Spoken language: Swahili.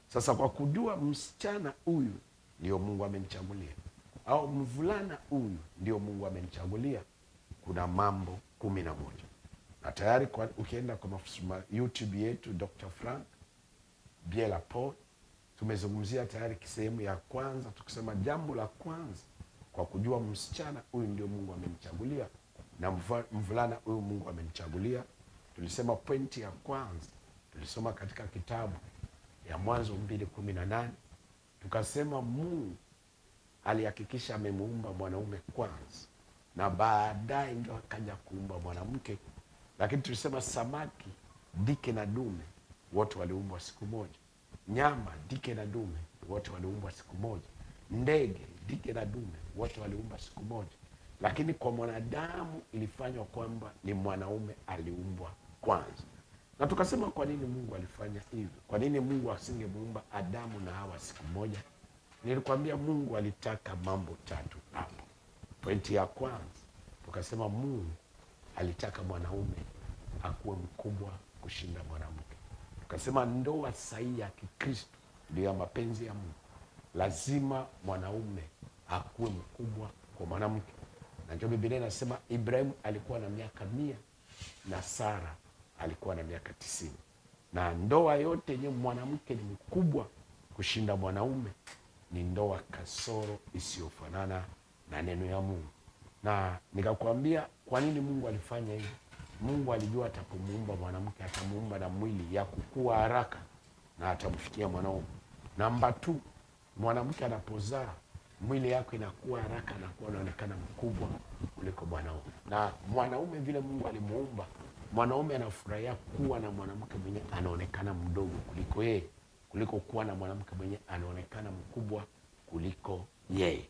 Sasa kwa kujua msichana huyu ndio Mungu amenichagulia, au mvulana huyu ndio Mungu amenichagulia, kuna mambo 11. Na tayari ukienda kwa YouTube yetu Dr. Frank Biela Paul, tumezungumzia tayari kisehemu ya kwanza, tukisema jambo la kwanza kwa kujua msichana huyu ndio Mungu amenichagulia na mvulana huyu Mungu amenichagulia. Tulisema pointi ya kwanza, tulisoma katika kitabu ya Mwanzo 2:18, tukasema Mungu alihakikisha amemuumba mwanaume kwanza na baadaye ndio akaja kuumba mwanamke. Lakini tulisema samaki, dike na dume wote waliumbwa siku moja. Nyama, dike na dume wote waliumbwa siku moja. Ndege, dike na dume wote waliumbwa siku moja. Lakini kwa mwanadamu ilifanywa kwamba ni mwanaume aliumbwa kwanza. Na tukasema kwa nini Mungu alifanya hivyo? Kwa nini Mungu asingemuumba Adamu na Hawa siku moja? Nilikwambia Mungu alitaka mambo 3 hapo. Pointi ya kwanza, tukasema Mungu alitaka mwanaume akuwe mkubwa kushinda mwanamke. Tukasema ndoa sahihi ya Kikristo ndio ya mapenzi ya Mungu. Lazima mwanaume akuwe mkubwa kwa mwanamke. Na ndio Biblia inasema Ibrahim alikuwa na miaka 100 na Sara alikuwa na miaka 90. Na ndoa yote yenye mwanamke ni mkubwa kushinda mwanaume ni ndoa kasoro isiyofanana na neno ya Mungu. Na nikakwambia kwa nini Mungu alifanya hivyo. Mungu alijua atapomuumba mwanamke atamuumba na mwili ya kukua haraka na atamfikia mwanaume. Namba 2, mwanamke anapozaa mwili yake inakuwa haraka na kuwa inaonekana mkubwa kuliko mwanaume. Na mwanaume vile Mungu alimuumba, mwanaume anafurahia kuwa na mwanamke mwenye anaonekana mdogo kuliko yeye, kuliko kuwa na mwanamke mwenye anaonekana mkubwa kuliko yeye.